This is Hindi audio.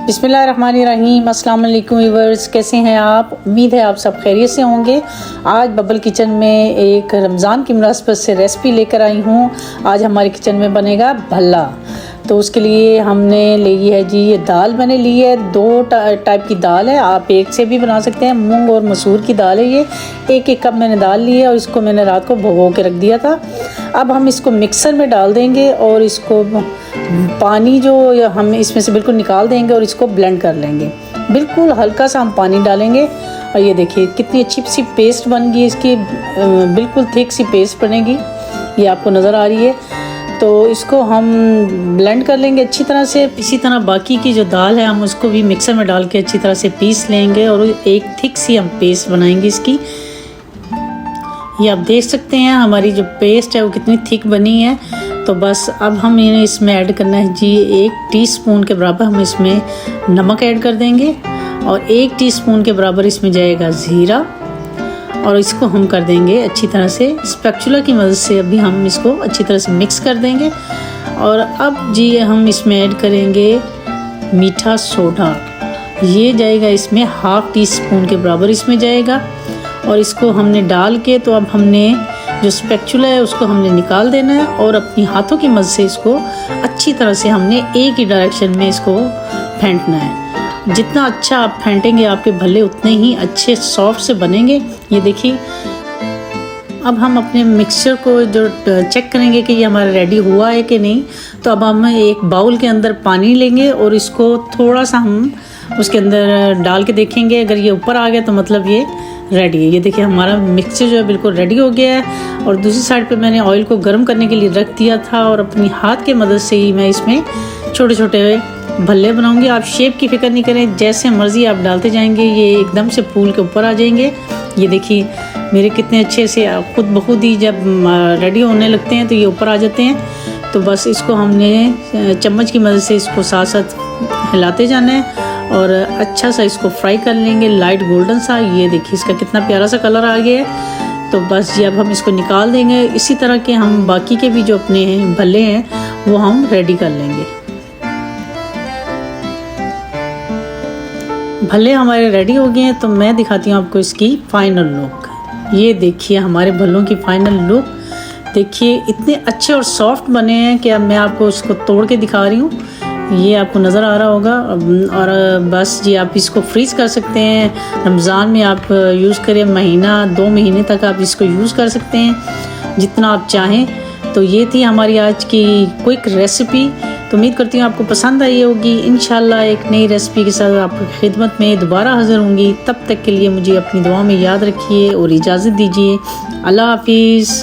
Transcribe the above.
बिस्मिल्लाहिर्रहमानिर्रहीम। अस्सलाम वालेकुम व्यूअर्स, कैसे हैं आप? उम्मीद है आप सब खैरियत से होंगे। आज बबल किचन में एक रमज़ान की मुनासबत से रेसिपी लेकर आई हूँ। आज हमारे किचन में बनेगा भल्ला। तो उसके लिए हमने ली है जी ये दाल मैंने ली है, दो टाइप की दाल है, आप एक से भी बना सकते हैं। मूंग और मसूर की दाल है ये। एक कप मैंने दाल ली है और इसको मैंने रात को भिगो के रख दिया था। अब हम इसको मिक्सर में डाल देंगे और इसको पानी जो हम इसमें से बिल्कुल निकाल देंगे और इसको ब्लेंड कर लेंगे। बिल्कुल हल्का सा हम पानी डालेंगे और ये देखिए कितनी अच्छी सी पेस्ट बन गई इसकी, बिल्कुल थिक सी पेस्ट बनेगी, ये आपको नज़र आ रही है। तो इसको हम ब्लेंड कर लेंगे अच्छी तरह से। इसी तरह बाकी की जो दाल है हम उसको भी मिक्सर में डाल के अच्छी तरह से पीस लेंगे और एक थिक सी हम पेस्ट बनाएंगे इसकी। ये आप देख सकते हैं हमारी जो पेस्ट है वो कितनी थिक बनी है। तो बस अब हम इसमें ऐड करना है जी 1 टीस्पून के बराबर हम इसमें नमक ऐड कर देंगे और 1 टीस्पून के बराबर इसमें जाएगा ज़ीरा और इसको हम कर देंगे अच्छी तरह से स्पैचुला की मदद से। अभी हम इसको अच्छी तरह से मिक्स कर देंगे और अब जी हम इसमें ऐड करेंगे मीठा सोडा। ये जाएगा इसमें 1/2 टीस्पून के बराबर इसमें जाएगा और इसको हमने डाल के तो अब हमने जो स्पैचुला है उसको हमने निकाल देना है और अपनी हाथों की मदद से इसको अच्छी तरह से हमने एक ही डायरेक्शन में इसको फेंटना है। जितना अच्छा आप फेंटेंगे आपके भल्ले उतने ही अच्छे सॉफ्ट से बनेंगे। ये देखिए अब हम अपने मिक्सचर को जो चेक करेंगे कि ये हमारा रेडी हुआ है कि नहीं। तो अब हम एक बाउल के अंदर पानी लेंगे और इसको थोड़ा सा हम उसके अंदर डाल के देखेंगे। अगर ये ऊपर आ गया तो मतलब ये रेडी है। ये देखिए हमारा मिक्सचर जो है बिल्कुल रेडी हो गया है। और दूसरी साइड पे मैंने ऑयल को गर्म करने के लिए रख दिया था और अपनी हाथ की मदद से ही मैं इसमें छोटे छोटे भल्ले बनाऊंगी। आप शेप की फिक्र नहीं करें, जैसे मर्ज़ी आप डालते जाएंगे ये एकदम से फूल के ऊपर आ जाएंगे। ये देखिए मेरे कितने अच्छे से खुद ब खुद ही जब रेडी होने लगते हैं तो ये ऊपर आ जाते हैं। तो बस इसको हमने चम्मच की मदद से इसको साथ साथ हिलाते जाना है और अच्छा सा इसको फ्राई कर लेंगे लाइट गोल्डन सा। ये देखिए इसका कितना प्यारा सा कलर आ गया है। तो बस ये अब हम इसको निकाल देंगे। इसी तरह के हम बाकी के भी जो अपने भल्ले हैं वो हम रेडी कर लेंगे। भल्ले हमारे रेडी हो गए हैं तो मैं दिखाती हूँ आपको इसकी फाइनल लुक। ये देखिए हमारे भल्लों की फाइनल लुक। देखिए इतने अच्छे और सॉफ्ट बने हैं कि अब मैं आपको इसको तोड़ के दिखा रही हूँ। ये आपको नज़र आ रहा होगा। और बस जी आप इसको फ्रीज़ कर सकते हैं। रमज़ान में आप यूज़ करें, महीना 2 महीने तक आप इसको यूज़ कर सकते हैं जितना आप चाहें। तो ये थी हमारी आज की क्विक रेसिपी। तो उम्मीद करती हूँ आपको पसंद आई होगी। इंशाल्लाह एक नई रेसिपी के साथ आपकी खिदमत में दोबारा हाज़िर होंगी। तब तक के लिए मुझे अपनी दुआ में याद रखिए और इजाज़त दीजिए। अल्लाह हाफिज़।